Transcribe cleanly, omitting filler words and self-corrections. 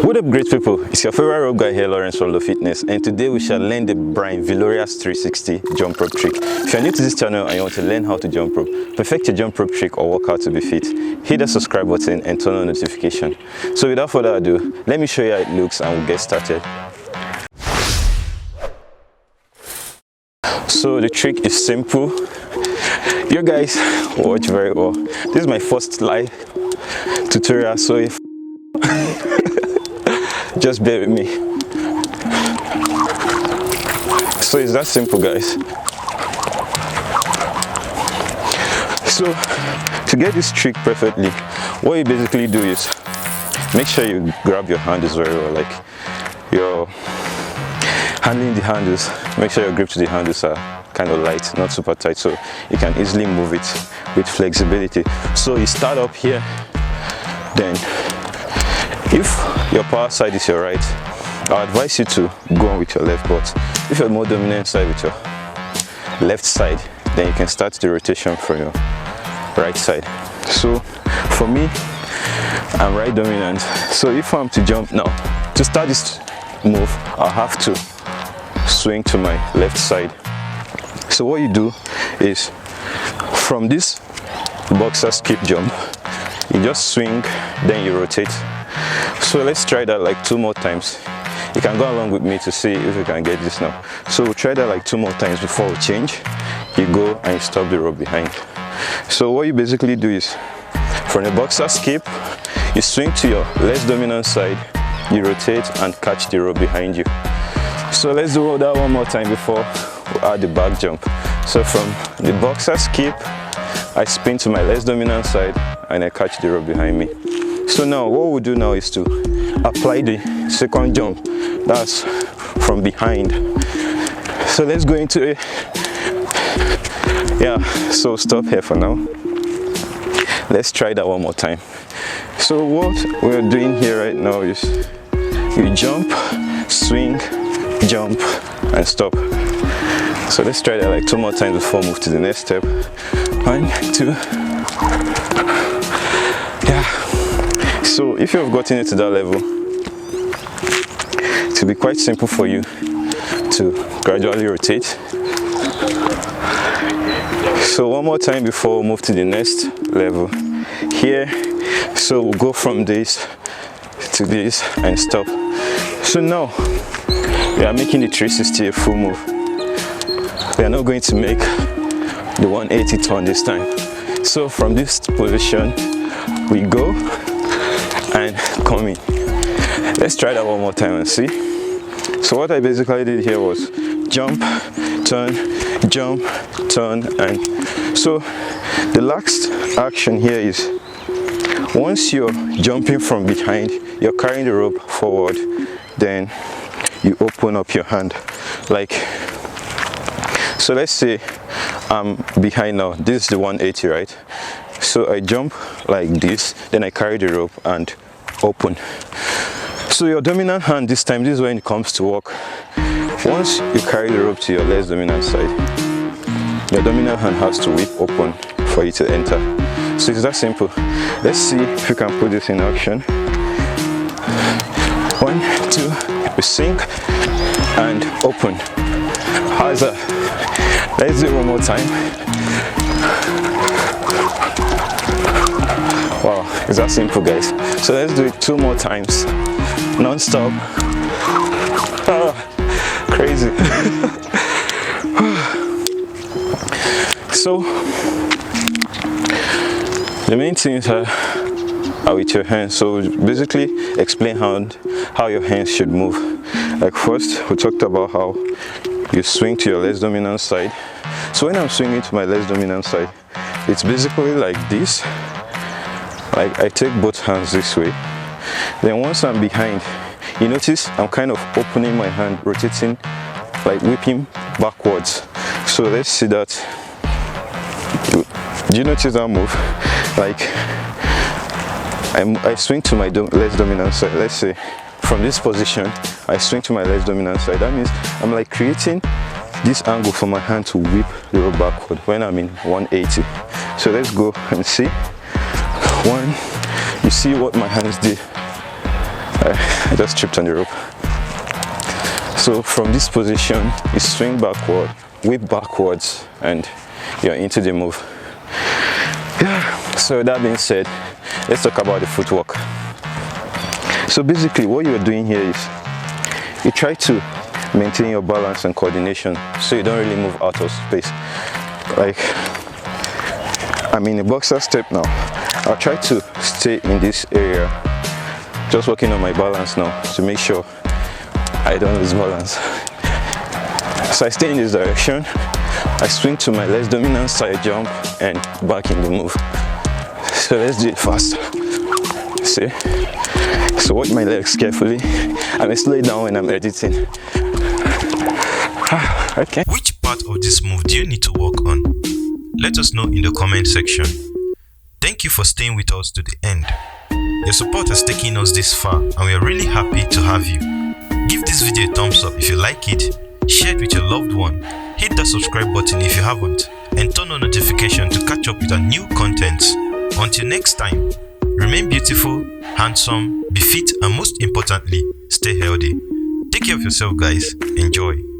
What up, great people? It's your favorite rope guy here, Lawrence from LOfitness, and today we shall learn the Brian Viloria's 360 jump rope trick. If you're new to this channel and you want to learn how to jump rope, perfect your jump rope trick or work out to be fit, hit the subscribe button and turn on notification. So without further ado, let me show you how it looks and we'll get started. So the trick is simple. You guys watch very well. This is my first live tutorial, so if just bear with me. So it's that simple, guys. So to get this trick perfectly, what you basically do is make sure you grab your handles very well, like you're handling the handles. Make sure your grip to the handles are kind of light, not super tight, so you can easily move it with flexibility. So you start up here, then if your power side is your right, I advise you to go on with your left, but if you're more dominant side with your left side, then you can start the rotation from your right side. So for me, I'm right dominant, so if I'm to jump now, to start this move, I'll have to swing to my left side. So what you do is, from this boxer skip jump, you just swing, then you rotate. So let's try that like 2 more times. You can go along with me to see if you can get this now. So we'll try that like 2 more times before we change. You go and you stop the rope behind. So what you basically do is, from the boxer skip, you swing to your less dominant side, you rotate and catch the rope behind you. So let's do that 1 more time before we add the back jump. So from the boxer skip, I spin to my less dominant side and I catch the rope behind me. So now what we'll do now is to apply the second jump, that's from behind. So let's go into it. Yeah, so stop here for now. Let's try that 1 more time. So what we're doing here right now is you jump, swing, jump and stop. So let's try that like 2 more times before we move to the next step. 1, 2. Yeah. So if you have gotten it to that level, it will be quite simple for you to gradually rotate. So 1 more time before we move to the next level here. So we'll go from this to this and stop. So now we are making the 360 a full move. We are not going to make the 180 turn this time. So from this position we go and come in. Let's try that 1 more time and see. So what I basically did here was jump, turn, and so the last action here is, once you're jumping from behind, you're carrying the rope forward, then you open up your hand. Like, so let's say I'm behind now, this is the 180, right? So I jump like this, then I carry the rope and open. So your dominant hand this time, this is when it comes to work. Once you carry the rope to your less dominant side, your dominant hand has to whip open for you to enter. So it's that simple. Let's see if you can put this in action. 1, 2, we sink and open. How's that? Let's do it 1 more time. Wow, it's that simple, guys. So let's do it 2 more times, non-stop. Oh, crazy. So the main things are with your hands. So basically explain how your hands should move. Like, first we talked about how you swing to your less dominant side. So when I'm swinging to my less dominant side, it's basically like this. Like, I take both hands this way. Then once I'm behind, you notice I'm kind of opening my hand, rotating, like whipping backwards. So let's see that. Do you notice that move? Like, I swing to my less dominant side. Let's say from this position, I swing to my less dominant side. That means I'm like creating this angle for my hand to whip the rope backward when I'm in 180. So let's go and see. 1, you see what my hands did. I just tripped on the rope. So from this position, you swing backward, whip backwards, and you're into the move. Yeah. So that being said, let's talk about the footwork. So basically what you're doing here is you try to maintain your balance and coordination so you don't really move out of space. Like, I'm in a boxer step now. I'll try to stay in this area, just working on my balance now to make sure I don't lose balance. So I stay in this direction, I swing to my less dominant side jump and back in the move. So let's do it fast. See? So watch my legs carefully. I may slow it down when I'm editing. Okay. Which part of this move do you need to work on? Let us know in the comment section. Thank you for staying with us to the end. Your support has taken us this far and we are really happy to have you. Give this video a thumbs up if you like it, share it with your loved one, hit that subscribe button if you haven't, and turn on notification to catch up with our new content. Until next time, remain beautiful, handsome, be fit, and most importantly, stay healthy. Take care of yourself, guys. Enjoy.